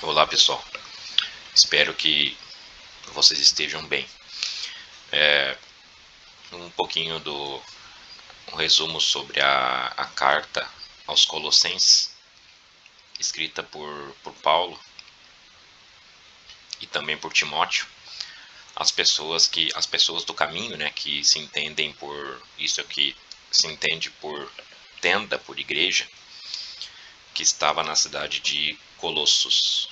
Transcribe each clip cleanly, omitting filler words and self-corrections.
Olá pessoal, espero que vocês estejam bem. Um pouquinho do um resumo sobre a carta aos Colossenses, escrita por Paulo e também por Timóteo. As pessoas do caminho, né, que se entendem por isso aqui, se entende por tenda, por igreja, que estava na cidade de Colossos.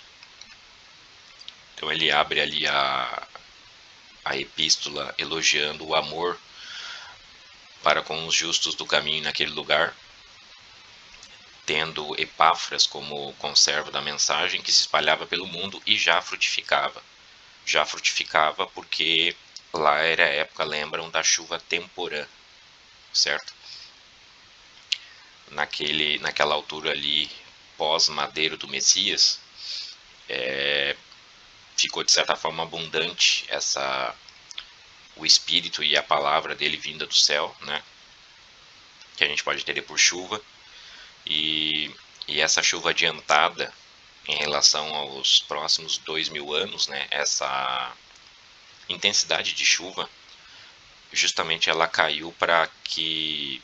Então ele abre ali a epístola elogiando o amor para com os justos do caminho naquele lugar, tendo Epáfras como conservo da mensagem que se espalhava pelo mundo e já frutificava. Já frutificava porque lá era a época, lembram, da chuva temporã, certo? Naquela altura ali, pós-madeiro do Messias, ficou de certa forma abundante o Espírito e a palavra dele vinda do céu, né? Que a gente pode entender por chuva. E essa chuva adiantada em relação aos próximos 2000 anos, né, essa intensidade de chuva, justamente ela caiu para que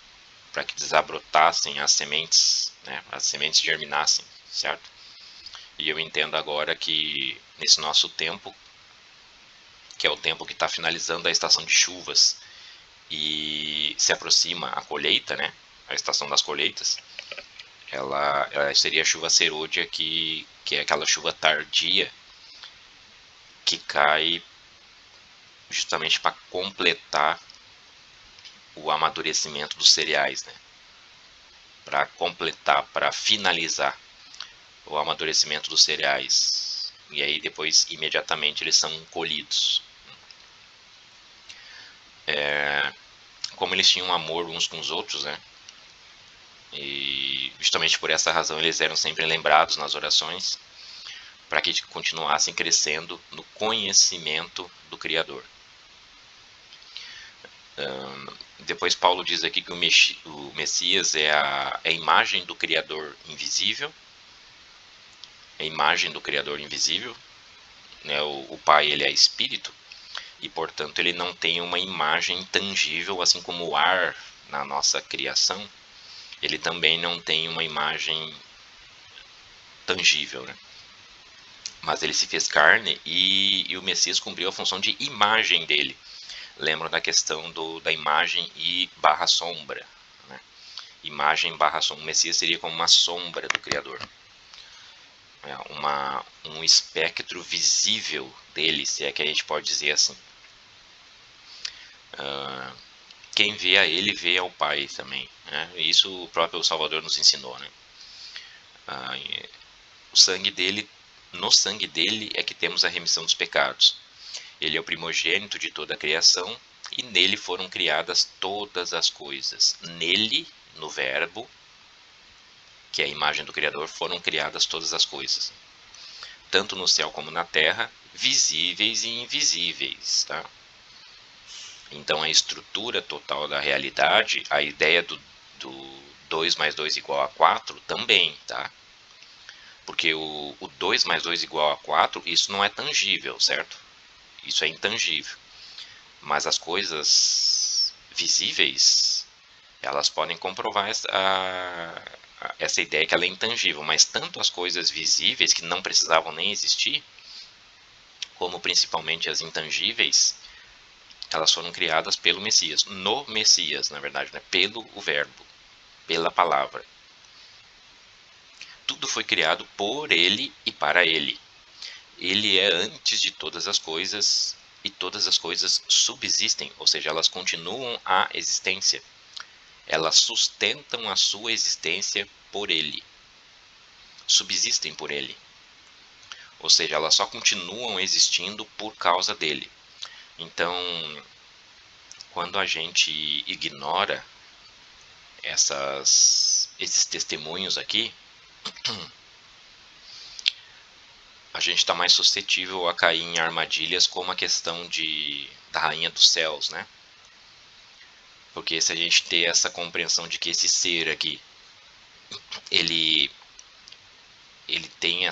desabrotassem as sementes, né, as sementes germinassem, certo? E eu entendo agora que nesse nosso tempo, que é o tempo que está finalizando a estação de chuvas e se aproxima a colheita, né, a estação das colheitas, ela seria a chuva serôdia, que é aquela chuva tardia que cai justamente para completar o amadurecimento dos cereais, né? Para completar, para finalizar o amadurecimento dos cereais. E aí depois, imediatamente, eles são colhidos. Como eles tinham amor uns com os outros, né? E justamente por essa razão eles eram sempre lembrados nas orações, para que continuassem crescendo no conhecimento do Criador. Depois Paulo diz aqui que o Messias é a imagem do Criador invisível, é a imagem do Criador invisível, né? O Pai, ele é espírito e, portanto, ele não tem uma imagem tangível, assim como o ar na nossa criação, ele também não tem uma imagem tangível, né? Mas ele se fez carne e o Messias cumpriu a função de imagem dele. Lembram da questão da imagem e barra sombra, né? Imagem barra sombra. O Messias seria como uma sombra do Criador, um espectro visível dele, se é que a gente pode dizer assim. Quem vê a ele vê ao Pai também, né? Isso o próprio Salvador nos ensinou, né? O sangue dele, no sangue dele é que temos a remissão dos pecados. Ele é o primogênito de toda a criação e nele foram criadas todas as coisas. Nele, no Verbo, que é a imagem do Criador, foram criadas todas as coisas, tanto no céu como na terra, visíveis e invisíveis, tá? Então a estrutura total da realidade, a ideia do 2 mais 2 igual a 4 também, tá? Porque o 2 mais 2 igual a 4, isso não é tangível, certo? Isso é intangível. Mas as coisas visíveis, elas podem comprovar essa ideia que ela é intangível, mas tanto as coisas visíveis, que não precisavam nem existir, como principalmente as intangíveis, elas foram criadas pelo Messias, no Messias, na verdade, né? Pelo o Verbo, pela palavra. Tudo foi criado por ele e para ele. Ele é antes de todas as coisas e todas as coisas subsistem, ou seja, elas continuam a existência. Elas sustentam a sua existência por ele. Subsistem por ele. Ou seja, elas só continuam existindo por causa dele. Então, quando a gente ignora esses testemunhos aqui, a gente está mais suscetível a cair em armadilhas como a questão da rainha dos céus, né? Porque se a gente ter essa compreensão de que esse ser aqui, ele tem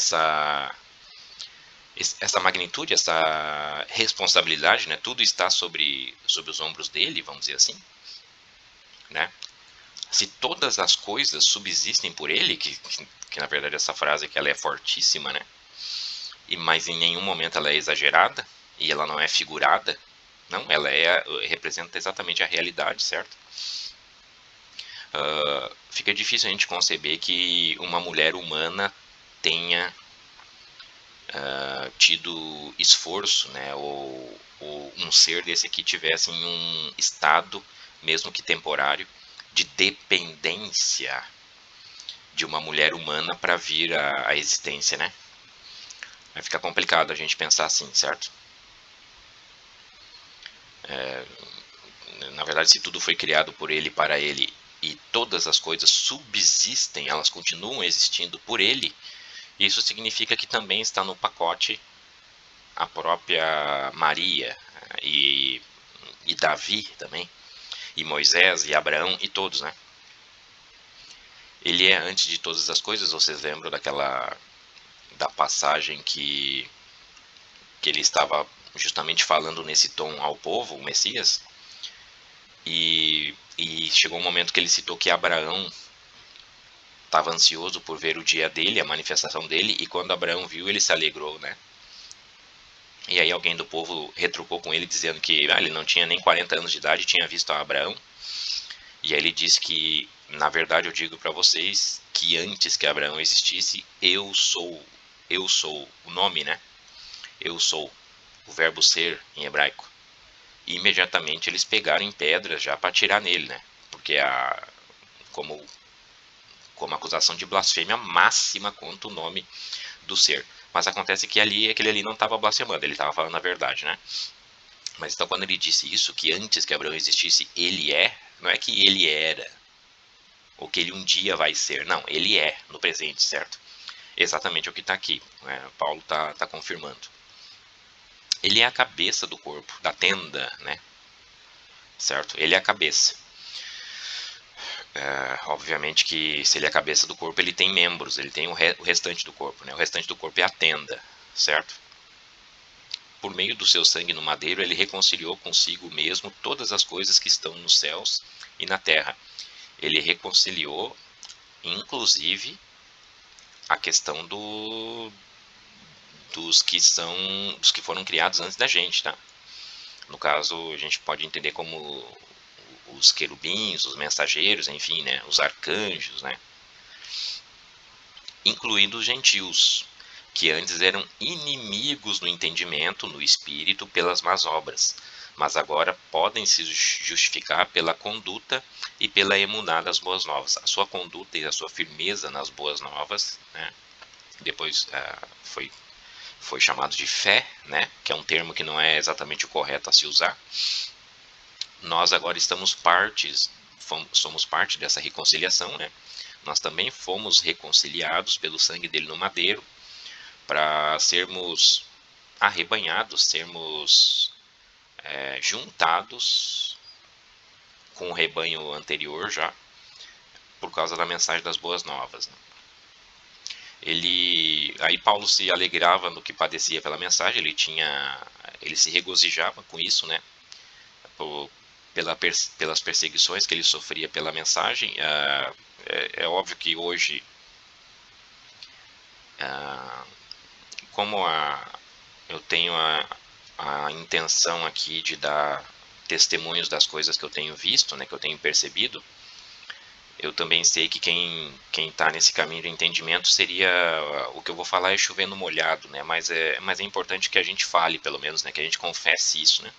essa magnitude, essa responsabilidade, né? Tudo está sobre os ombros dele, vamos dizer assim, né? Se todas as coisas subsistem por ele, que na verdade essa frase que ela é fortíssima, né? Mas em nenhum momento ela é exagerada e ela não é figurada, não, ela representa exatamente a realidade, certo? Fica difícil a gente conceber que uma mulher humana tenha tido esforço, né, ou um ser desse aqui tivesse em um estado, mesmo que temporário, de dependência de uma mulher humana para vir à existência, né? Vai ficar complicado a gente pensar assim, certo? Na verdade, se tudo foi criado por ele, para ele, e todas as coisas subsistem, elas continuam existindo por ele, isso significa que também está no pacote a própria Maria e, e Davi também, e Moisés e Abraão e todos, né? Ele é antes de todas as coisas. Vocês lembram da passagem que ele estava justamente falando nesse tom ao povo, o Messias? E chegou um momento que ele citou que Abraão estava ansioso por ver o dia dele, a manifestação dele, e quando Abraão viu, ele se alegrou, né? E aí alguém do povo retrucou com ele dizendo que ele não tinha nem 40 anos de idade e tinha visto Abraão. E aí ele disse que, na verdade, eu digo para vocês que antes que Abraão existisse, eu sou o nome, né? Eu sou, o verbo ser em hebraico. E imediatamente eles pegaram em pedras já para atirar nele, né? Porque como, como acusação de blasfêmia máxima contra o nome do ser. Mas acontece que aquele ali não estava blasfemando, ele estava falando a verdade, né? Mas então quando ele disse isso, que antes que Abraão existisse, ele é, não é que ele era, ou que ele um dia vai ser. Não, ele é no presente, certo? Exatamente o que está aqui. Paulo está confirmando. Ele é a cabeça do corpo, da tenda, né? Certo? Ele é a cabeça. Obviamente que se ele é a cabeça do corpo, ele tem membros, ele tem o restante do corpo, né? O restante do corpo é a tenda, certo? Por meio do seu sangue no madeiro, ele reconciliou consigo mesmo todas as coisas que estão nos céus e na terra. Ele reconciliou, inclusive, a questão dos que foram criados antes da gente, tá? No caso, a gente pode entender como os querubins, os mensageiros, enfim, né? Os arcanjos, né? Incluindo os gentios, que antes eram inimigos no entendimento, no espírito, pelas más obras, mas agora podem se justificar pela conduta e pela emuná das boas novas. A sua conduta e a sua firmeza nas boas novas, né? Depois foi chamado de fé, né? Que é um termo que não é exatamente o correto a se usar. Nós agora somos parte dessa reconciliação, né? Nós também fomos reconciliados pelo sangue dele no madeiro, para sermos arrebanhados, sermos juntados com o rebanho anterior já, por causa da mensagem das boas novas, né? Aí Paulo se alegrava no que padecia pela mensagem, ele se regozijava com isso, né? Por, pelas perseguições que ele sofria pela mensagem. É óbvio que hoje, como eu tenho a intenção aqui de dar testemunhos das coisas que eu tenho visto, né, que eu tenho percebido, eu também sei que quem está nesse caminho de entendimento seria, o que eu vou falar é chovendo molhado, né, mas é importante que a gente fale, pelo menos, né, que a gente confesse isso, né,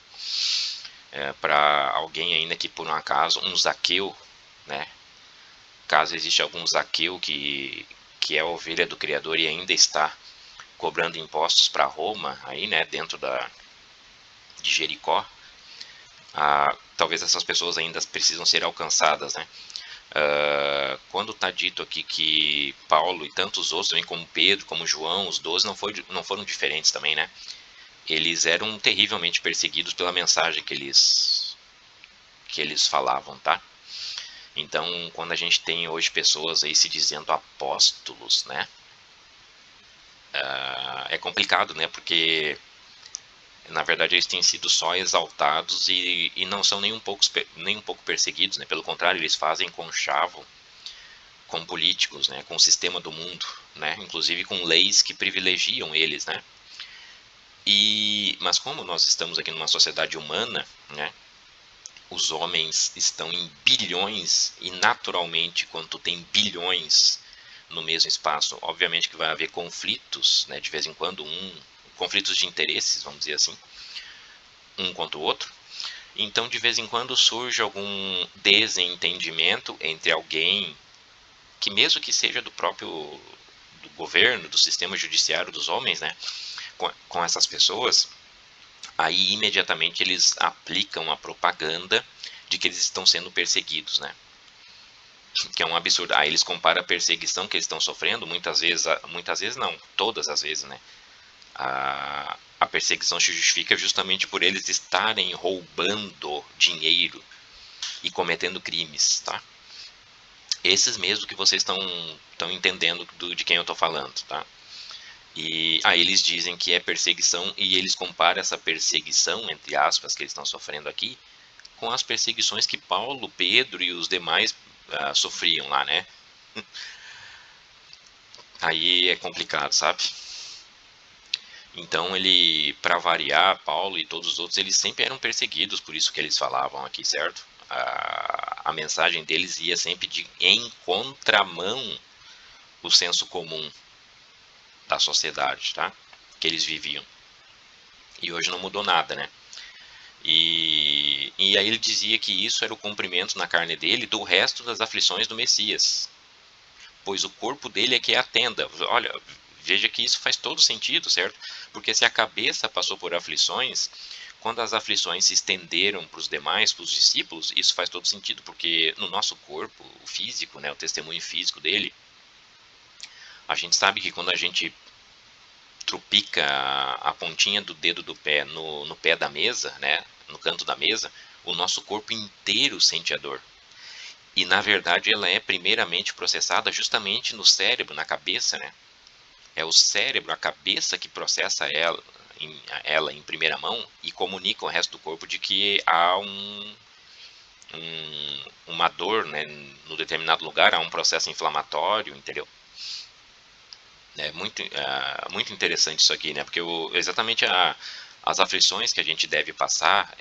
para alguém ainda que por um acaso, um Zaqueu, né, caso exista algum Zaqueu que é a ovelha do Criador e ainda está cobrando impostos para Roma, aí, né, dentro de Jericó, talvez essas pessoas ainda precisam ser alcançadas, né? Quando está dito aqui que Paulo e tantos outros, também como Pedro, como João, os 12 não foram diferentes também, né? Eles eram terrivelmente perseguidos pela mensagem que eles falavam, tá? Então, quando a gente tem hoje pessoas aí se dizendo apóstolos, né? é complicado, né? Porque na verdade eles têm sido só exaltados e não são nem um pouco perseguidos, né? Pelo contrário, eles fazem conchavo com políticos, né? Com o sistema do mundo, né? Inclusive com leis que privilegiam eles, né? Mas como nós estamos aqui numa sociedade humana, né? Os homens estão em bilhões e naturalmente quando tu tem bilhões no mesmo espaço, obviamente que vai haver conflitos, né? De vez em quando conflitos de interesses, vamos dizer assim, um contra o outro. Então, de vez em quando surge algum desentendimento entre alguém que, mesmo que seja do próprio do governo, do sistema judiciário dos homens, né, com essas pessoas, aí imediatamente eles aplicam a propaganda de que eles estão sendo perseguidos, né? Que é um absurdo. Aí eles comparam a perseguição que eles estão sofrendo, muitas vezes não, todas as vezes, né? A perseguição se justifica justamente por eles estarem roubando dinheiro e cometendo crimes, tá? Esses mesmo que vocês estão entendendo de quem eu estou falando, tá? E aí eles dizem que é perseguição e eles comparam essa perseguição, entre aspas, que eles estão sofrendo aqui, com as perseguições que Paulo, Pedro e os demais sofriam lá, né? Aí é complicado, sabe? Então ele, para variar, Paulo e todos os outros, eles sempre eram perseguidos, por isso que eles falavam aqui, certo? A mensagem deles ia sempre em contramão o senso comum da sociedade, tá? Que eles viviam. E hoje não mudou nada, né? E aí ele dizia que isso era o cumprimento na carne dele do resto das aflições do Messias, pois o corpo dele é que é a tenda. Olha, veja que isso faz todo sentido, certo? Porque se a cabeça passou por aflições, quando as aflições se estenderam para os demais, para os discípulos, isso faz todo sentido, porque no nosso corpo, o físico, né, o testemunho físico dele, a gente sabe que quando a gente trupica a pontinha do dedo do pé no pé da mesa, né, no canto da mesa, o nosso corpo inteiro sente a dor. E na verdade ela é primeiramente processada justamente no cérebro, na cabeça, né? É o cérebro, a cabeça que processa ela em primeira mão e comunica ao resto do corpo de que há uma dor, né, no determinado lugar, há um processo inflamatório, entendeu? É muito interessante isso aqui, né? Porque exatamente as aflições que a gente deve passar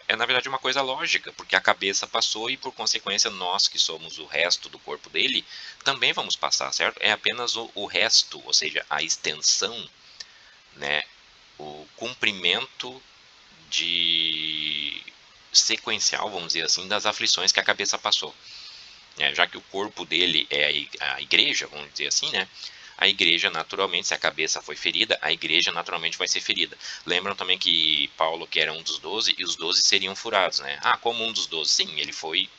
na verdade uma coisa lógica, porque a cabeça passou e por consequência nós que somos o resto do corpo dele também vamos passar, certo? É apenas o resto, ou seja, a extensão, né? O cumprimento de sequencial, vamos dizer assim, das aflições que a cabeça passou. Já que o corpo dele é a igreja, vamos dizer assim, né? A igreja, naturalmente, se a cabeça foi ferida, a igreja naturalmente vai ser ferida. Lembram também que Paulo, que era um dos 12, e os 12 seriam furados, né? Ah, como um dos 12? Sim, ele foi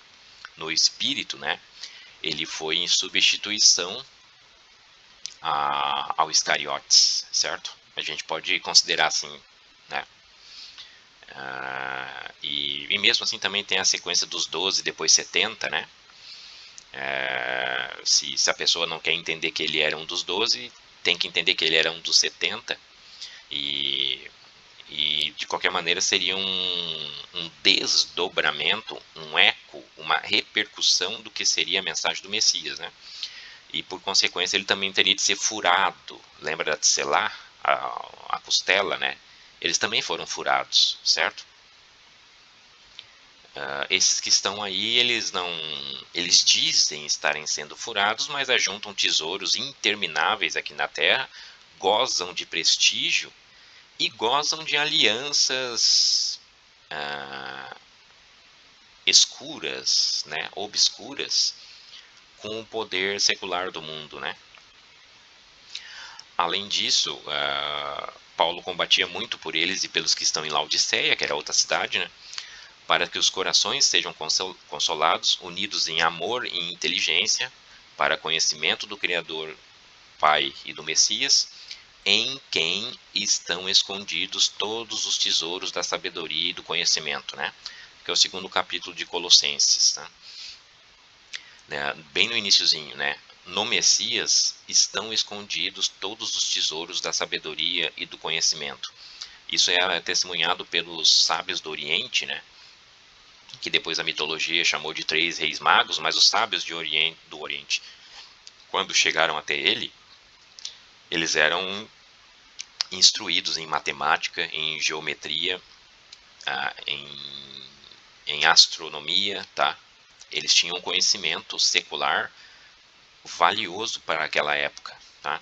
no espírito, né? Ele foi em substituição ao Iscariotes, certo? A gente pode considerar assim, né? E mesmo assim também tem a sequência dos 12, depois 70, né? Se a pessoa não quer entender que ele era um dos 12, tem que entender que ele era um dos 70. E de qualquer maneira seria um desdobramento, um eco, uma repercussão do que seria a mensagem do Messias, né? E por consequência ele também teria de ser furado. Lembra da Tselah, a costela, né? Eles também foram furados, certo? Esses que estão aí, eles dizem estarem sendo furados, mas ajuntam tesouros intermináveis aqui na Terra, gozam de prestígio e gozam de alianças escuras, né, obscuras, com o poder secular do mundo, né? Além disso, Paulo combatia muito por eles e pelos que estão em Laodiceia, que era outra cidade, né? Para que os corações sejam consolados, unidos em amor e inteligência, para conhecimento do Criador, Pai e do Messias, em quem estão escondidos todos os tesouros da sabedoria e do conhecimento, né? Que é o 2º capítulo de Colossenses, tá? Bem no iniciozinho, né? no Messias estão escondidos todos os tesouros da sabedoria e do conhecimento. Isso é testemunhado pelos sábios do Oriente, né? Que depois a mitologia chamou de 3 reis magos, mas os sábios do Oriente, quando chegaram até ele, eles eram instruídos em matemática, em geometria, em astronomia, tá? Eles tinham conhecimento secular valioso para aquela época, tá?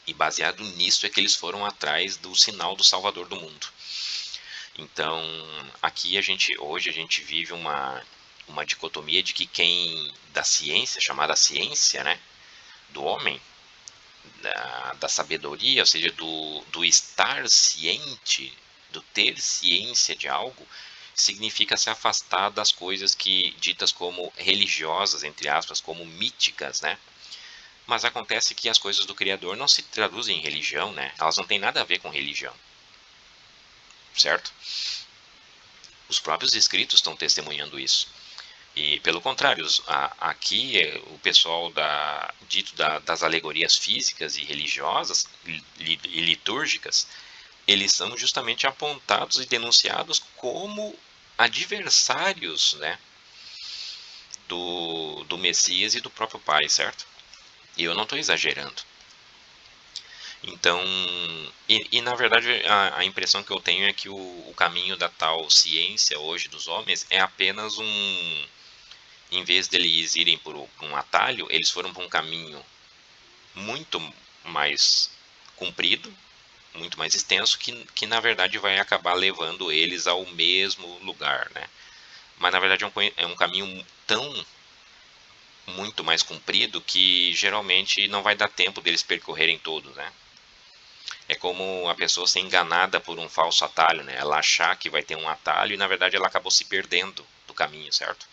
E baseado nisso é que eles foram atrás do sinal do Salvador do mundo. Então, aqui hoje a gente vive uma dicotomia de que quem da ciência, chamada ciência, né, do homem, da sabedoria, ou seja, do estar ciente, do ter ciência de algo, significa se afastar das coisas que ditas como religiosas, entre aspas, como míticas, né? Mas acontece que as coisas do Criador não se traduzem em religião, né? Elas não têm nada a ver com religião, certo? Os próprios escritos estão testemunhando isso. E pelo contrário, aqui o pessoal das alegorias físicas e religiosas e litúrgicas, eles são justamente apontados e denunciados como adversários, né, do Messias e do próprio Pai, certo? E eu não estou exagerando. Então, na verdade a impressão que eu tenho é que o caminho da tal ciência hoje dos homens é apenas em vez deles irem por um atalho, eles foram por um caminho muito mais comprido, muito mais extenso, que na verdade vai acabar levando eles ao mesmo lugar, né? Mas na verdade é um caminho tão muito mais comprido que geralmente não vai dar tempo deles percorrerem todos, né? É como a pessoa ser enganada por um falso atalho, né? Ela achar que vai ter um atalho e na verdade ela acabou se perdendo do caminho, certo?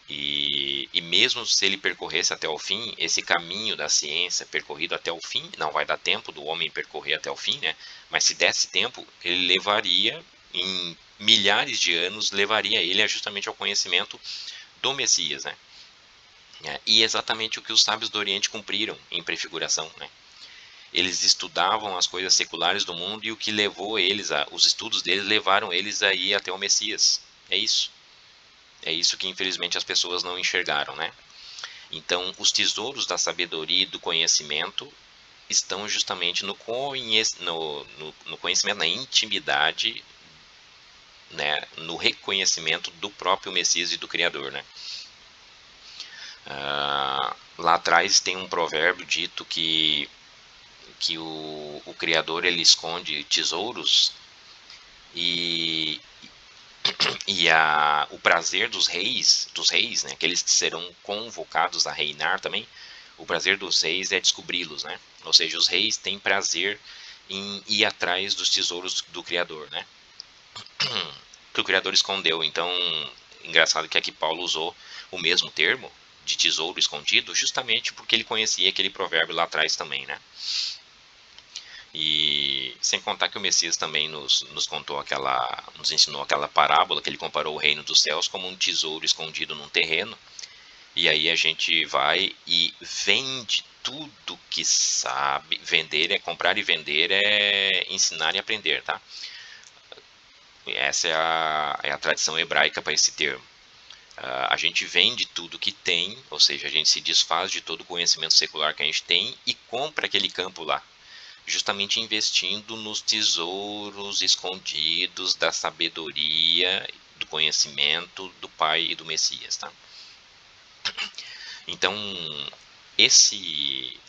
E mesmo se ele percorresse até o fim, esse caminho da ciência percorrido até o fim, não vai dar tempo do homem percorrer até o fim, né? Mas se desse tempo, ele levaria, em milhares de anos, levaria ele justamente ao conhecimento do Messias, né? E exatamente o que os sábios do Oriente cumpriram em prefiguração, né? Eles estudavam as coisas seculares do mundo e o que levou eles, os estudos deles levaram eles a ir até o Messias. É isso. É isso que infelizmente as pessoas não enxergaram, né? Então, os tesouros da sabedoria e do conhecimento estão justamente no conhecimento, na intimidade, né, no reconhecimento do próprio Messias e do Criador, né? Lá atrás tem um provérbio dito que o Criador ele esconde tesouros e, o prazer dos reis, né, aqueles que serão convocados a reinar também, o prazer dos reis é descobri-los, né? Ou seja, os reis têm prazer em ir atrás dos tesouros do Criador, né? Que o Criador escondeu. Então, engraçado que aqui Paulo usou o mesmo termo de tesouro escondido, justamente porque ele conhecia aquele provérbio lá atrás também, né? E sem contar que o Messias também nos ensinou aquela parábola que ele comparou o reino dos céus como um tesouro escondido num terreno. E aí a gente vai e vende tudo que sabe. Vender é comprar e vender é ensinar e aprender, tá? Essa é a tradição hebraica para esse termo. A gente vende tudo que tem, ou seja, a gente se desfaz de todo o conhecimento secular que a gente tem e compra aquele campo lá, justamente investindo nos tesouros escondidos da sabedoria, do conhecimento do Pai e do Messias, tá? Então, esse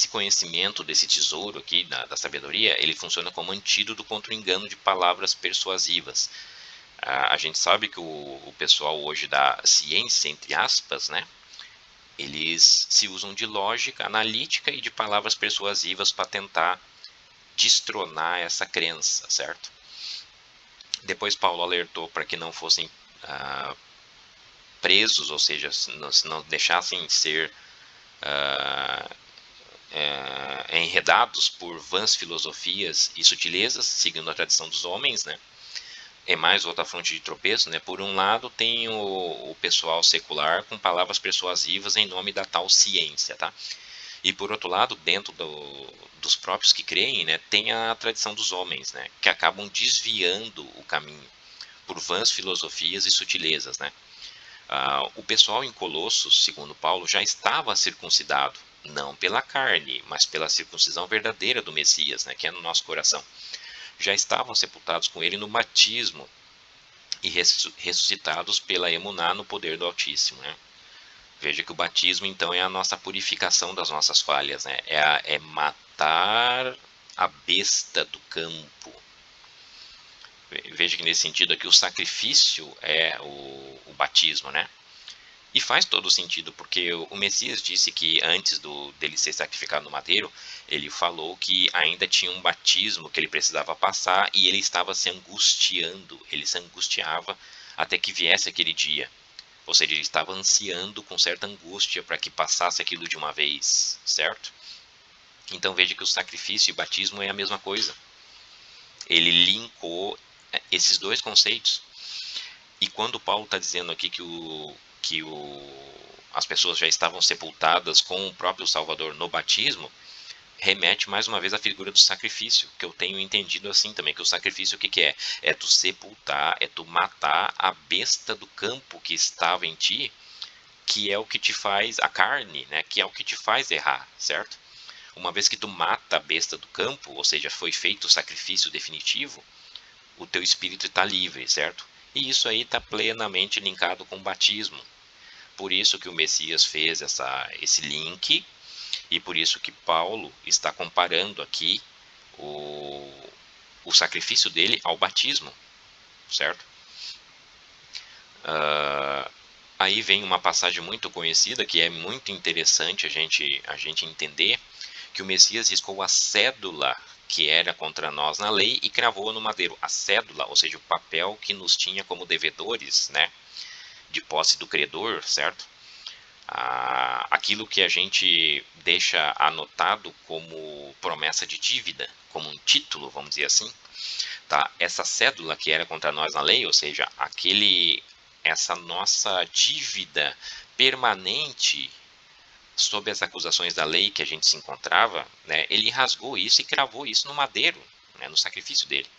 conhecimento desse tesouro aqui da sabedoria, ele funciona como antídoto contra o engano de palavras persuasivas. A gente sabe que o pessoal hoje da ciência, entre aspas, né, eles se usam de lógica analítica e de palavras persuasivas para tentar destronar essa crença, certo? Depois Paulo alertou para que não fossem presos, ou seja, se não deixassem ser enredados por vãs filosofias e sutilezas, seguindo a tradição dos homens, né? é mais outra fonte de tropeço, né? Por um lado, tem o pessoal secular com palavras persuasivas em nome da tal ciência, tá? E por outro lado, dentro dos próprios que creem, né, tem a tradição dos homens, né, que acabam desviando o caminho por vãs filosofias e sutilezas, né? O pessoal em Colossos, segundo Paulo, já estava circuncidado, não pela carne, mas pela circuncisão verdadeira do Messias, né, que é no nosso coração. Já estavam sepultados com ele no batismo e ressuscitados pela emuná no poder do Altíssimo, né? Veja que o batismo, então, é a nossa purificação das nossas falhas, né? É matar a besta do campo. Veja que nesse sentido aqui o sacrifício é o batismo, né? E faz todo sentido, porque o Messias disse que antes dele ser sacrificado no madeiro, ele falou que ainda tinha um batismo que ele precisava passar e ele estava se angustiando, ele se angustiava até que viesse aquele dia. Ou seja, ele estava ansiando com certa angústia para que passasse aquilo de uma vez, certo? Então veja que o sacrifício e o batismo é a mesma coisa. Ele linkou esses dois conceitos. E quando Paulo está dizendo aqui as pessoas já estavam sepultadas com o próprio Salvador no batismo, remete mais uma vez à figura do sacrifício, que eu tenho entendido assim também, que o sacrifício o que é? É tu sepultar, é tu matar a besta do campo que estava em ti, que é o que te faz, a carne, né, que é o que te faz errar, certo? Uma vez que tu mata a besta do campo, ou seja, foi feito o sacrifício definitivo, o teu espírito está livre, certo? E isso aí está plenamente linkado com o batismo. Por isso que o Messias fez esse link e por isso que Paulo está comparando aqui o sacrifício dele ao batismo, certo? Aí vem uma passagem muito conhecida que é muito interessante a gente entender, que o Messias riscou a cédula que era contra nós na lei e cravou-a no madeiro. A cédula, ou seja, o papel que nos tinha como devedores, né, de posse do credor, certo? Aquilo que a gente deixa anotado como promessa de dívida, como um título, vamos dizer assim, tá? Essa cédula que era contra nós na lei, ou seja, essa nossa dívida permanente sob as acusações da lei que a gente se encontrava, né, ele rasgou isso e cravou isso no madeiro, né, no sacrifício dele.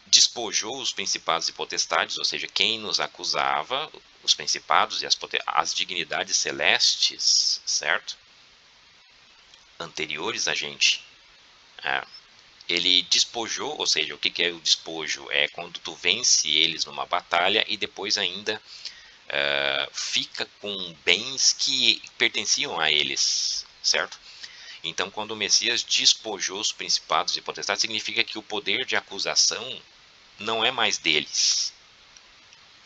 Despojou os principados e potestades, ou seja, quem nos acusava, os principados e as dignidades celestes, certo? Anteriores a gente. Ele despojou, ou seja, o que é o despojo? É quando tu vence eles numa batalha e depois ainda fica com bens que pertenciam a eles, certo? Então, quando o Messias despojou os principados e potestades, significa que o poder de acusação não é mais deles,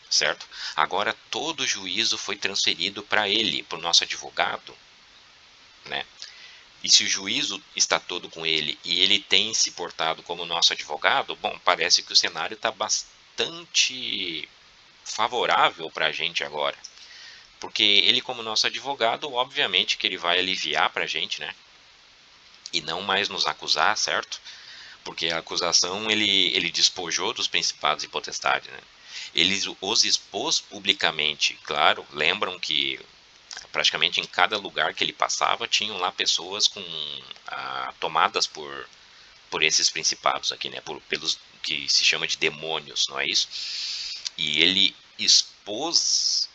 certo? Agora todo o juízo foi transferido para ele, para o nosso advogado, né? E se o juízo está todo com ele e ele tem se portado como nosso advogado, bom, parece que o cenário está bastante favorável para a gente agora. Porque ele, como nosso advogado, obviamente que ele vai aliviar para a gente, né? E não mais nos acusar, certo? Porque a acusação ele despojou dos principados e potestades, né? Ele os expôs publicamente, claro. Lembram que praticamente em cada lugar que ele passava tinham lá pessoas tomadas por esses principados aqui, né? Pelos que se chama de demônios, não é isso? E ele expôs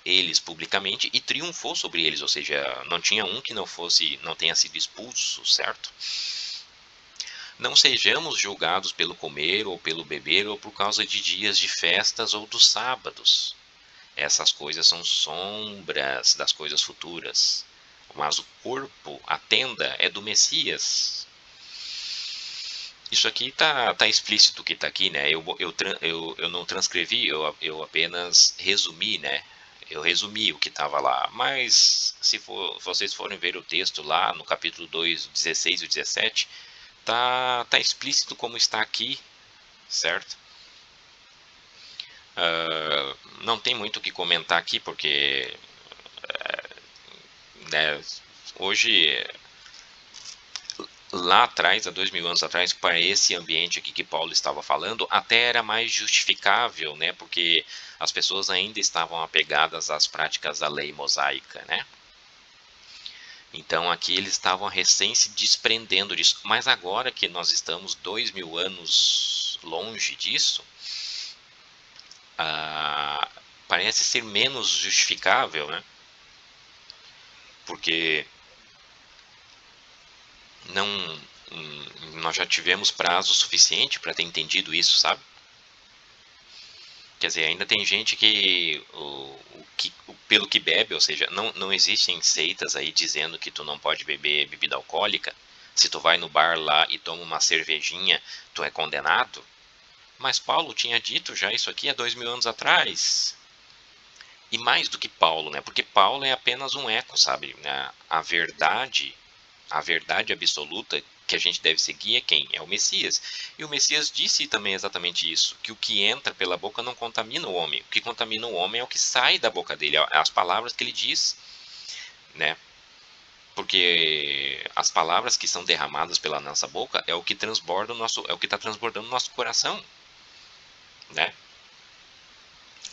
eles publicamente e triunfou sobre eles, ou seja, não tinha um que não tenha sido expulso, certo? Não sejamos julgados pelo comer ou pelo beber ou por causa de dias de festas ou dos sábados. Essas coisas são sombras das coisas futuras. Mas o corpo, a tenda, é do Messias. Isso aqui tá explícito que está aqui, né? Eu não transcrevi, eu apenas resumi, né? Eu resumi o que estava lá. Mas se vocês forem ver o texto lá no capítulo 2, 16 e 17, tá explícito como está aqui, certo? Não tem muito o que comentar aqui, porque né, hoje lá atrás, há 2000 anos atrás, para esse ambiente aqui que Paulo estava falando, até era mais justificável, né? Porque as pessoas ainda estavam apegadas às práticas da lei mosaica, né? Então aqui eles estavam recém se desprendendo disso. Mas agora que nós estamos 2000 anos longe disso, ah, parece ser menos justificável, né? Porque não, nós já tivemos prazo suficiente para ter entendido isso, sabe? Quer dizer, ainda tem gente que, pelo que bebe, ou seja, não existem seitas aí dizendo que tu não pode beber bebida alcoólica. Se tu vai no bar lá e toma uma cervejinha, tu é condenado. Mas Paulo tinha dito já isso aqui há 2000 anos atrás. E mais do que Paulo, né? Porque Paulo é apenas um eco, sabe? A verdade absoluta que a gente deve seguir é quem? É o Messias. E o Messias disse também exatamente isso, que o que entra pela boca não contamina o homem. O que contamina o homem é o que sai da boca dele, as palavras que ele diz, né? Porque as palavras que são derramadas pela nossa boca é o que transborda o nosso, é o que está transbordando o nosso coração, né?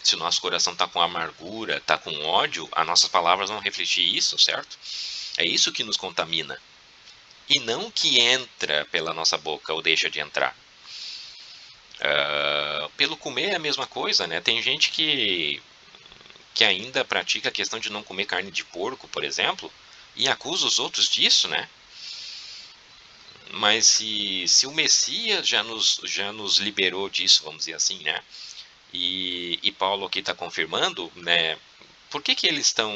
Se o nosso coração está com amargura, está com ódio, as nossas palavras vão refletir isso, certo? É isso que nos contamina. E não que entra pela nossa boca ou deixa de entrar. Pelo comer é a mesma coisa, né? Tem gente que ainda pratica a questão de não comer carne de porco, por exemplo, e acusa os outros disso, né? Mas se o Messias já nos liberou disso, vamos dizer assim, né? E Paulo aqui está confirmando, né? Por que eles estão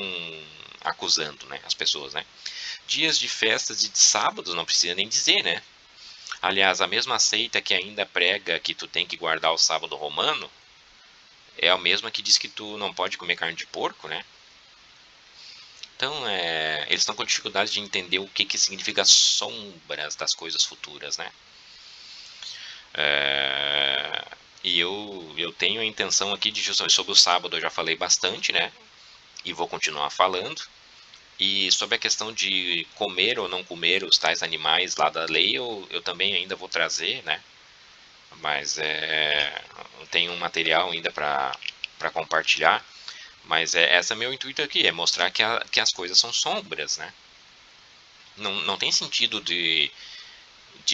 acusando, né, as pessoas, né? Dias de festas e de sábados, não precisa nem dizer, né? Aliás, a mesma seita que ainda prega que tu tem que guardar o sábado romano é a mesma que diz que tu não pode comer carne de porco, né? Então, eles estão com dificuldade de entender o que significa sombras das coisas futuras, né? E eu tenho a intenção aqui de justamente sobre o sábado eu já falei bastante, né? E vou continuar falando. E sobre a questão de comer ou não comer os tais animais lá da lei, eu também ainda vou trazer, né? Mas eu tenho um material ainda para compartilhar. Mas esse é meu intuito aqui, é mostrar que as coisas são sombras, né? Não tem sentido de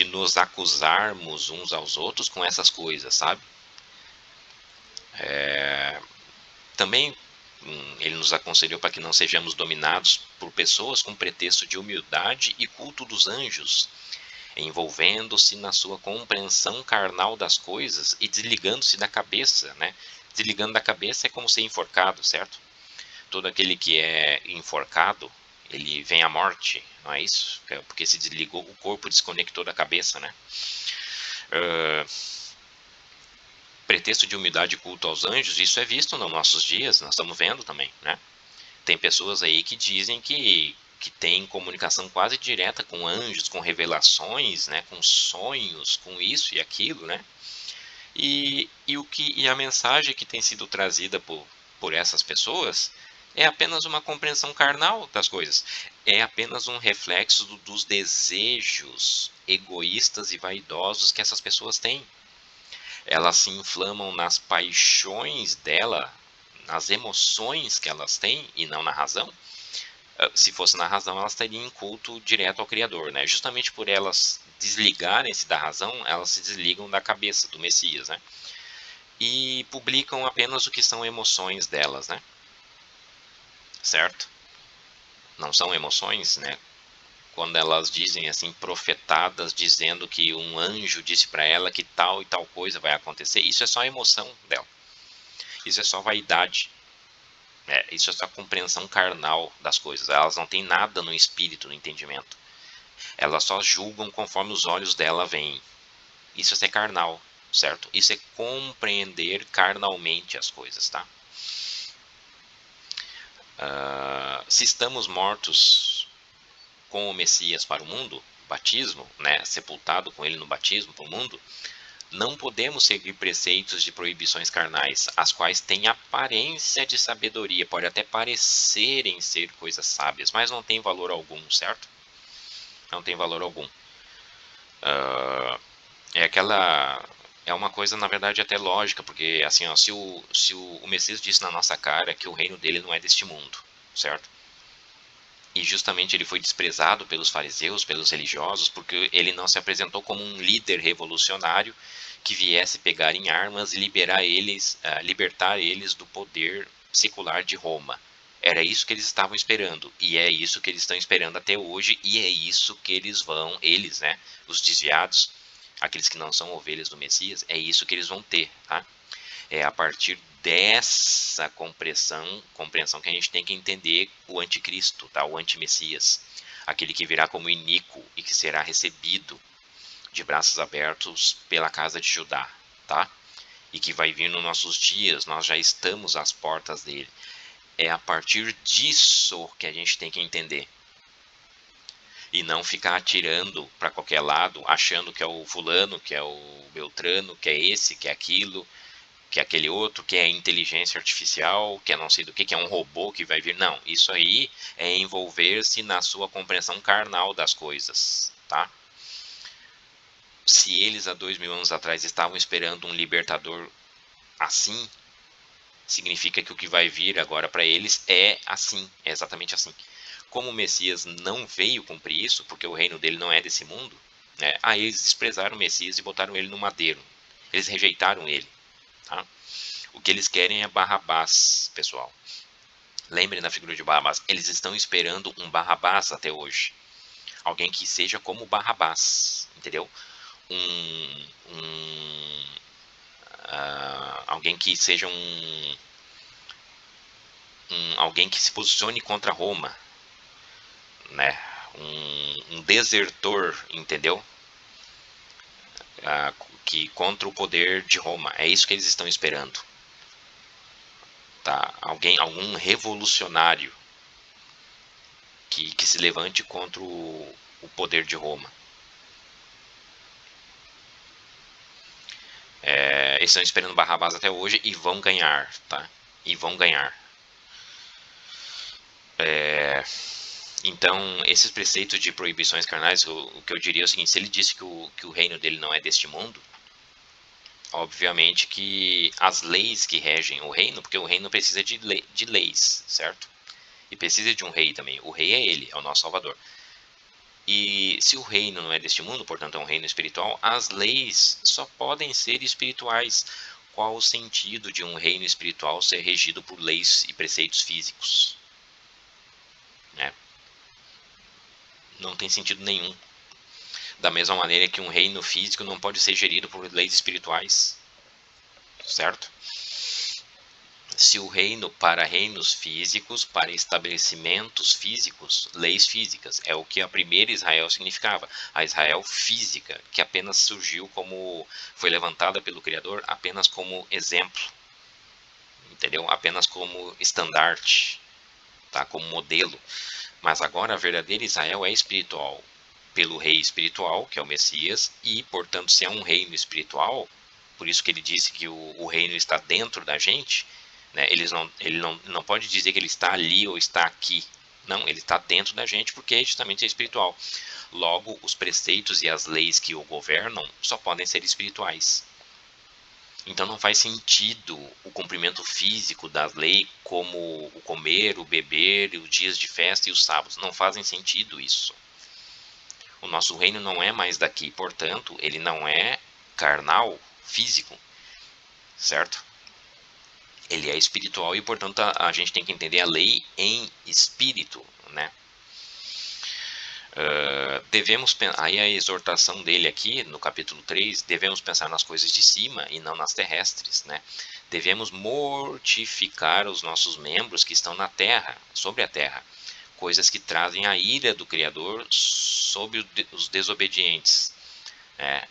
nos acusarmos uns aos outros com essas coisas, sabe? Também ele nos aconselhou para que não sejamos dominados por pessoas com pretexto de humildade e culto dos anjos, envolvendo-se na sua compreensão carnal das coisas e desligando-se da cabeça, né? Desligando da cabeça é como ser enforcado, certo? Todo aquele que é enforcado, ele vem à morte, não é isso? Porque se desligou, o corpo desconectou da cabeça, né? Pretexto de humildade e culto aos anjos, isso é visto nos nossos dias, nós estamos vendo também, né? Tem pessoas aí que dizem que tem comunicação quase direta com anjos, com revelações, né? Com sonhos, com isso e aquilo, né? E a mensagem que tem sido trazida por essas pessoas é apenas uma compreensão carnal das coisas. É apenas um reflexo dos desejos egoístas e vaidosos que essas pessoas têm. Elas se inflamam nas paixões dela, nas emoções que elas têm e não na razão. Se fosse na razão, elas teriam culto direto ao Criador, né? Justamente por elas desligarem-se da razão, elas se desligam da cabeça do Messias, né? E publicam apenas o que são emoções delas, né? Certo? Não são emoções, né? Quando elas dizem assim, profetadas, dizendo que um anjo disse para ela que tal e tal coisa vai acontecer, isso é só emoção dela. Isso é só vaidade. Isso é só compreensão carnal das coisas. Elas não têm nada no espírito, no entendimento. Elas só julgam conforme os olhos dela veem. Isso é ser carnal, certo? Isso é compreender carnalmente as coisas, tá? Se estamos mortos com o Messias para o mundo, batismo, né, sepultado com ele no batismo para o mundo, não podemos seguir preceitos de proibições carnais, as quais têm aparência de sabedoria, pode até parecerem ser coisas sábias, mas não tem valor algum, certo? Não tem valor algum. É aquela... É uma coisa, na verdade, até lógica, porque assim, ó, se o Messias disse na nossa cara que o reino dele não é deste mundo, certo? E justamente ele foi desprezado pelos fariseus, pelos religiosos, porque ele não se apresentou como um líder revolucionário que viesse pegar em armas e libertar eles do poder secular de Roma. Era isso que eles estavam esperando, e é isso que eles estão esperando até hoje, e é isso que eles, né, os desviados, aqueles que não são ovelhas do Messias, é isso que eles vão ter, tá? É a partir dessa compreensão que a gente tem que entender o anticristo, tá? O antimessias, aquele que virá como iníquo e que será recebido de braços abertos pela casa de Judá, tá? E que vai vir nos nossos dias, nós já estamos às portas dele. É a partir disso que a gente tem que entender. E não ficar atirando para qualquer lado, achando que é o fulano, que é o Beltrano, que é esse, que é aquilo, que é aquele outro, que é inteligência artificial, que é não sei do que é um robô que vai vir. Não, isso aí é envolver-se na sua compreensão carnal das coisas, tá? Se eles há 2000 anos atrás estavam esperando um libertador assim, significa que o que vai vir agora para eles é assim, é exatamente assim. Como o Messias não veio cumprir isso, porque o reino dele não é desse mundo, né? Aí eles desprezaram o Messias e botaram ele no madeiro. Eles rejeitaram ele, tá? O que eles querem é Barrabás, pessoal. Lembrem da figura de Barrabás. Eles estão esperando um Barrabás até hoje. Alguém que seja como Barrabás, entendeu? Alguém que seja alguém que se posicione contra Roma, né? Um desertor, entendeu? Que contra o poder de Roma. É isso que eles estão esperando, tá? Algum revolucionário que se levante contra o poder de Roma. Eles estão esperando Barrabás até hoje e vão ganhar, tá? E vão ganhar. Então, esses preceitos de proibições carnais, o que eu diria é o seguinte: se ele disse que o reino dele não é deste mundo, obviamente que as leis que regem o reino, porque o reino precisa de leis, certo? E precisa de um rei também. O rei é ele, é o nosso salvador. E se o reino não é deste mundo, portanto é um reino espiritual, as leis só podem ser espirituais. Qual o sentido de um reino espiritual ser regido por leis e preceitos físicos? Né? Não tem sentido nenhum. Da mesma maneira que um reino físico não pode ser gerido por leis espirituais, certo? Se o reino para reinos físicos, para estabelecimentos físicos, leis físicas, é o que a primeira Israel significava, a Israel física, que apenas surgiu como, foi levantada pelo Criador apenas como exemplo, entendeu? Apenas como estandarte, tá? Como modelo. Mas agora a verdadeira Israel é espiritual, pelo rei espiritual, que é o Messias, e, portanto, se é um reino espiritual, por isso que ele disse que o reino está dentro da gente, né? Ele não pode dizer que ele está ali ou está aqui. Não, ele está dentro da gente porque justamente é espiritual. Logo, os preceitos e as leis que o governam só podem ser espirituais. Então não faz sentido o cumprimento físico das leis, como o comer, o beber, os dias de festa e os sábados. Não fazem sentido isso. O nosso reino não é mais daqui, portanto, ele não é carnal, físico, certo? Ele é espiritual e, portanto, a gente tem que entender a lei em espírito, né? Aí a exortação dele aqui, no capítulo 3, devemos pensar nas coisas de cima e não nas terrestres, né? Devemos mortificar os nossos membros que estão na terra, sobre a terra, coisas que trazem a ira do Criador sobre os desobedientes.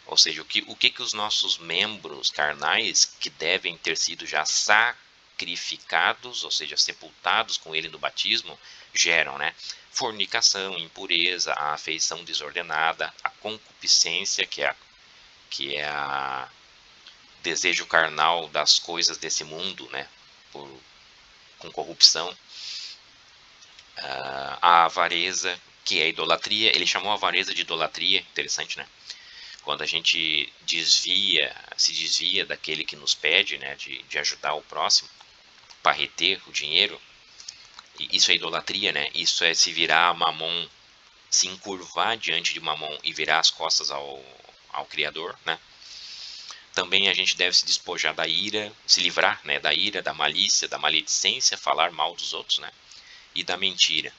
Ou seja, o que os nossos membros carnais, que devem ter sido já sacrificados, ou seja, sepultados com ele no batismo, geram, né? Fornicação, impureza, a afeição desordenada, a concupiscência, que é a desejo carnal das coisas desse mundo, né? Com corrupção, a avareza, que é a idolatria. Ele chamou a avareza de idolatria, interessante, né? Quando a gente se desvia daquele que nos pede, né, de ajudar o próximo para reter o dinheiro, isso é idolatria, né? Isso é se virar a Mamon, se encurvar diante de Mamon e virar as costas ao Criador, né? Também a gente deve se despojar da ira, se livrar, né, da ira, da malícia, da maledicência, falar mal dos outros, né, e da mentira.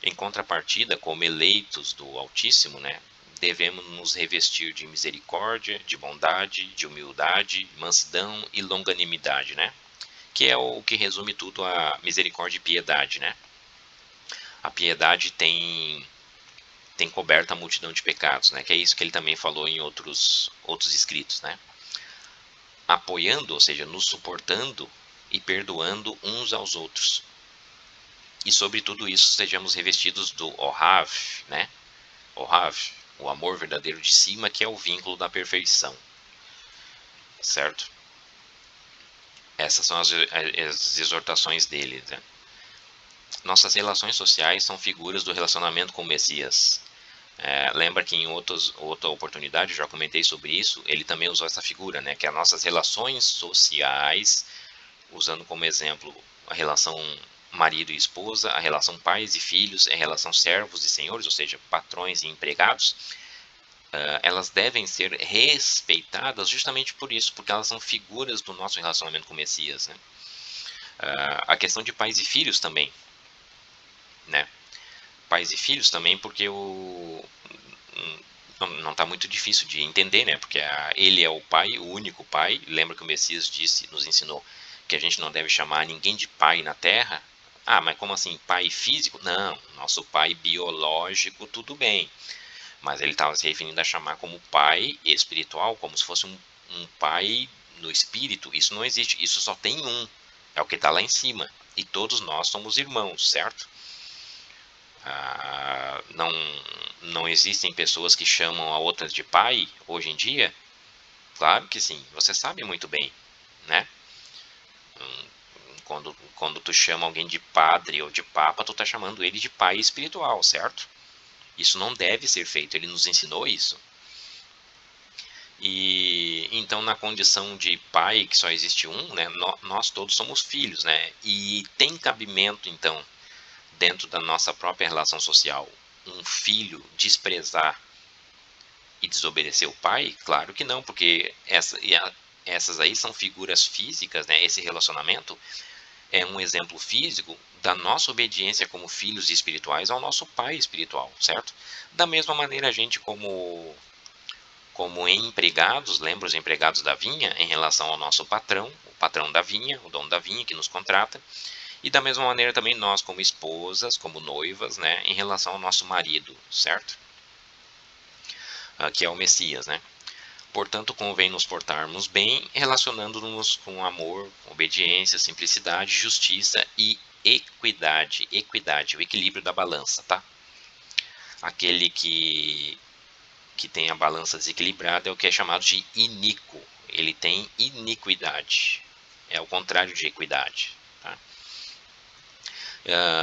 Em contrapartida, como eleitos do Altíssimo, né, devemos nos revestir de misericórdia, de bondade, de humildade, mansidão e longanimidade, né, que é o que resume tudo a misericórdia e piedade, né. A piedade tem coberto a multidão de pecados, né, que é isso que ele também falou em outros escritos, né. Apoiando, ou seja, nos suportando e perdoando uns aos outros. E sobre tudo isso sejamos revestidos do Ohav, né? Ohav, o amor verdadeiro de cima, que é o vínculo da perfeição. Certo? Essas são as exortações dele, né? Nossas relações sociais são figuras do relacionamento com o Messias. Lembra que em outra oportunidade, já comentei sobre isso, ele também usou essa figura, né? Que as nossas relações sociais, usando como exemplo a relação marido e esposa, a relação pais e filhos, a relação servos e senhores, ou seja, patrões e empregados, elas devem ser respeitadas justamente por isso, porque elas são figuras do nosso relacionamento com o Messias, né? A questão de pais e filhos também, né? Pais e filhos também, porque não está muito difícil de entender, né? Porque ele é o pai, o único pai. Lembra que o Messias nos ensinou que a gente não deve chamar ninguém de pai na terra? Ah, mas como assim, pai físico? Não, nosso pai biológico, tudo bem. Mas ele estava se referindo a chamar como pai espiritual, como se fosse um pai no espírito. Isso não existe, isso só tem um. É o que está lá em cima. E todos nós somos irmãos, certo? Não existem pessoas que chamam a outras de pai hoje em dia? Claro que sim, você sabe muito bem, né? Quando tu chama alguém de padre ou de papa, tu tá chamando ele de pai espiritual, certo? Isso não deve ser feito, ele nos ensinou isso. E então, na condição de pai, que só existe um, né, nós todos somos filhos, né? E tem cabimento, então, dentro da nossa própria relação social, um filho desprezar e desobedecer o pai? Claro que não, porque essas aí são figuras físicas, né? Esse relacionamento é um exemplo físico da nossa obediência como filhos espirituais ao nosso pai espiritual, certo? Da mesma maneira, a gente como empregados, lembra os empregados da vinha em relação ao nosso patrão, o patrão da vinha, o dono da vinha que nos contrata, e da mesma maneira também nós como esposas, como noivas, né, em relação ao nosso marido, certo? Que é o Messias, né? Portanto, convém nos portarmos bem, relacionando-nos com amor, obediência, simplicidade, justiça e equidade. Equidade, o equilíbrio da balança, tá? Aquele que tem a balança desequilibrada é o que é chamado de iníquo. Ele tem iniquidade. É o contrário de equidade. Tá?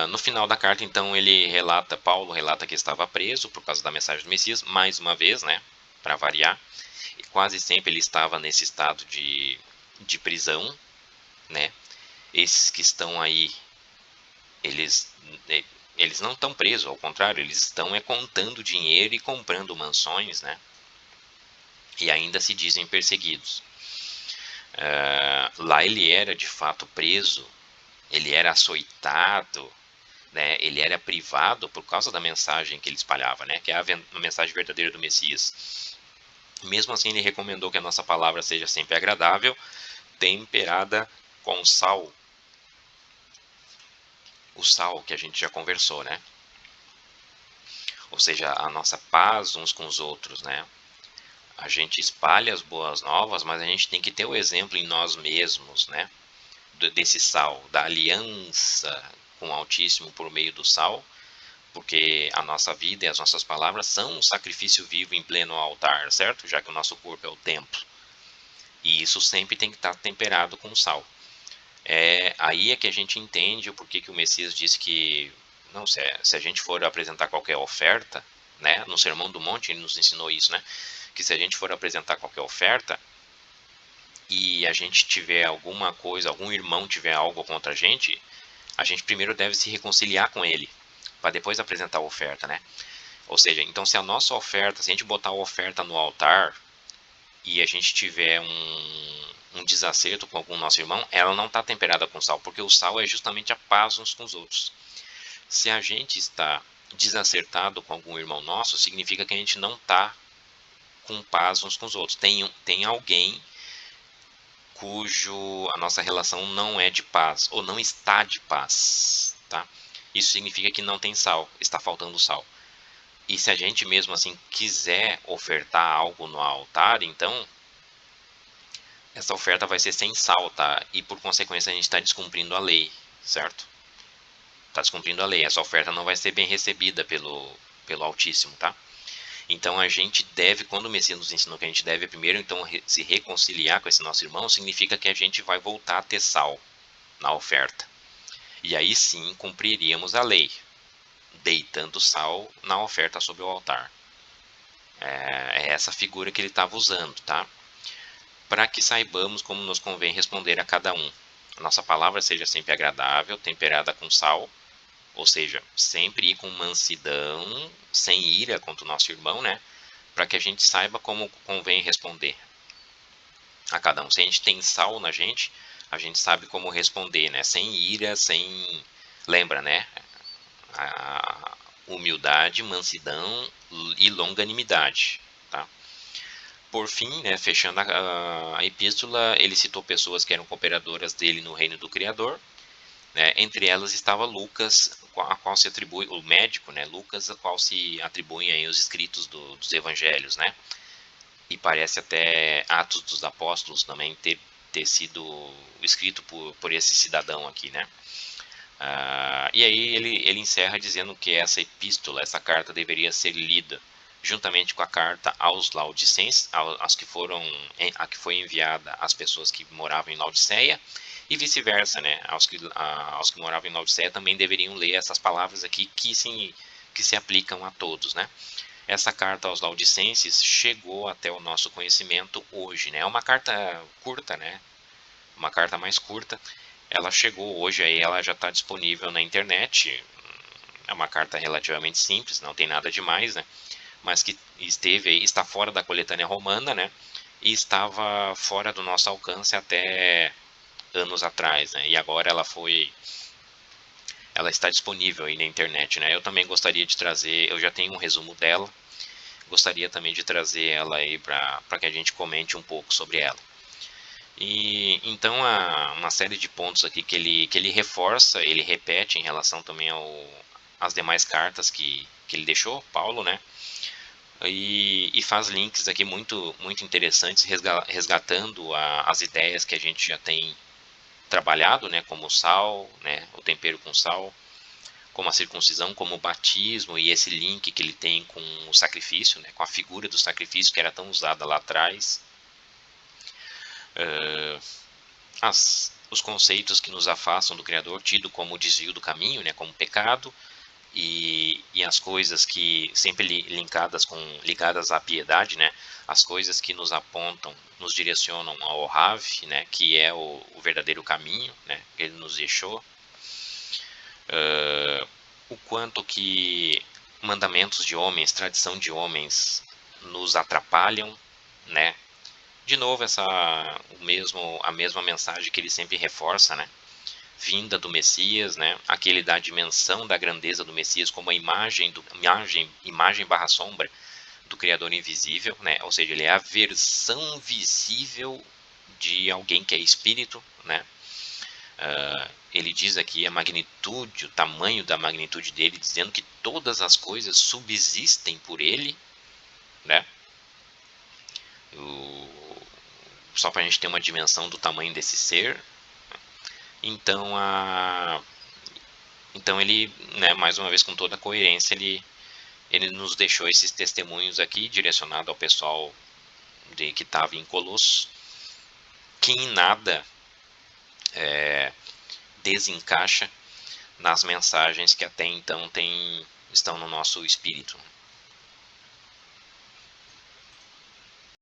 No final da carta, então, Paulo relata que estava preso por causa da mensagem do Messias, mais uma vez, né? Para variar. E quase sempre ele estava nesse estado de prisão, né? Esses que estão aí, eles, eles não estão presos, ao contrário, eles estão contando dinheiro e comprando mansões, né? E ainda se dizem perseguidos. Lá ele era de fato preso, ele era açoitado, né? Ele era privado por causa da mensagem que ele espalhava, né? Que é a mensagem verdadeira do Messias. Mesmo assim, ele recomendou que a nossa palavra seja sempre agradável, temperada com sal. O sal que a gente já conversou, né? Ou seja, a nossa paz uns com os outros, né? A gente espalha as boas novas, mas a gente tem que ter o exemplo em nós mesmos, né? Desse sal, da aliança com o Altíssimo por meio do sal, porque a nossa vida e as nossas palavras são um sacrifício vivo em pleno altar, certo? Já que o nosso corpo é o templo. E isso sempre tem que estar temperado com sal. Aí é que a gente entende o porquê que o Messias disse que não, se a gente for apresentar qualquer oferta, né, no Sermão do Monte ele nos ensinou isso, né, que se a gente for apresentar qualquer oferta e a gente tiver alguma coisa, algum irmão tiver algo contra a gente primeiro deve se reconciliar com ele, para depois apresentar a oferta, né? Ou seja, então se a nossa oferta, se a gente botar a oferta no altar e a gente tiver um desacerto com algum nosso irmão, ela não está temperada com sal, porque o sal é justamente a paz uns com os outros. Se a gente está desacertado com algum irmão nosso, significa que a gente não está com paz uns com os outros. Tem alguém cujo a nossa relação não é de paz, ou não está de paz, tá? Isso significa que não tem sal, está faltando sal. E se a gente mesmo assim quiser ofertar algo no altar, então essa oferta vai ser sem sal, tá? E por consequência a gente está descumprindo a lei, certo? Está descumprindo a lei. Essa oferta não vai ser bem recebida pelo Altíssimo, tá? Então a gente deve, quando o Messias nos ensinou que a gente deve primeiro então se reconciliar com esse nosso irmão, significa que a gente vai voltar a ter sal na oferta. E aí sim cumpriríamos a lei, deitando sal na oferta sobre o altar. É essa figura que ele estava usando, tá? Para que saibamos como nos convém responder a cada um. A nossa palavra seja sempre agradável, temperada com sal, ou seja, sempre ir com mansidão, sem ira contra o nosso irmão, né? Para que a gente saiba como convém responder a cada um. Se a gente tem sal na gente, a gente sabe como responder, né? Sem ira, sem... Lembra, né? A humildade, mansidão e longanimidade, tá? Por fim, né, fechando a epístola, ele citou pessoas que eram cooperadoras dele no reino do Criador, né? Entre elas estava Lucas, a qual se atribui, o médico, né, Lucas, a qual se atribuem aí os escritos dos evangelhos, né? E parece até Atos dos Apóstolos também ter sido escrito por esse cidadão aqui, né? E aí ele encerra dizendo que essa epístola, essa carta deveria ser lida juntamente com a carta aos Laodicenses, a que foi enviada às pessoas que moravam em Laodiceia, e vice-versa, né? Aos que moravam em Laodiceia também deveriam ler essas palavras aqui que se aplicam a todos, né? Essa carta aos Laodicenses chegou até o nosso conhecimento hoje, né? É uma carta curta, né? Uma carta mais curta. Ela chegou hoje, aí ela já está disponível na internet. É uma carta relativamente simples, não tem nada demais, né? Mas que está fora da coletânea romana, né? E estava fora do nosso alcance até anos atrás, né? E agora ela está disponível aí na internet, né? Eu também gostaria de trazer, eu já tenho um resumo dela, gostaria também de trazer ela aí para que a gente comente um pouco sobre ela. E então há uma série de pontos aqui que ele reforça, ele repete em relação também às demais cartas que ele deixou, Paulo, né? E faz links aqui muito interessantes, resgatando as ideias que a gente já tem trabalhado, né? Como o sal, né? O tempero com sal, como a circuncisão, como o batismo e esse link que ele tem com o sacrifício, né? Com a figura do sacrifício que era tão usada lá atrás. Os conceitos que nos afastam do Criador, tido como desvio do caminho, né, como pecado, e as coisas que sempre ligadas à piedade, né, as coisas que nos apontam, nos direcionam ao Rav, né, que é o verdadeiro caminho, né, que ele nos deixou. O quanto que mandamentos de homens, tradição de homens nos atrapalham, né? De novo, a mesma mensagem que ele sempre reforça, né? Vinda do Messias, né? Aqui ele dá a dimensão da grandeza do Messias como a imagem barra sombra do Criador invisível, né? Ou seja, ele é a versão visível de alguém que é espírito, né? Ele diz aqui a magnitude, o tamanho da magnitude dele, dizendo que todas as coisas subsistem por ele, né? Só para a gente ter uma dimensão do tamanho desse ser. Então, então ele, né, mais uma vez com toda a coerência, ele nos deixou esses testemunhos aqui, direcionado ao pessoal que estava em Colossos, que em nada desencaixa nas mensagens que até então estão no nosso espírito.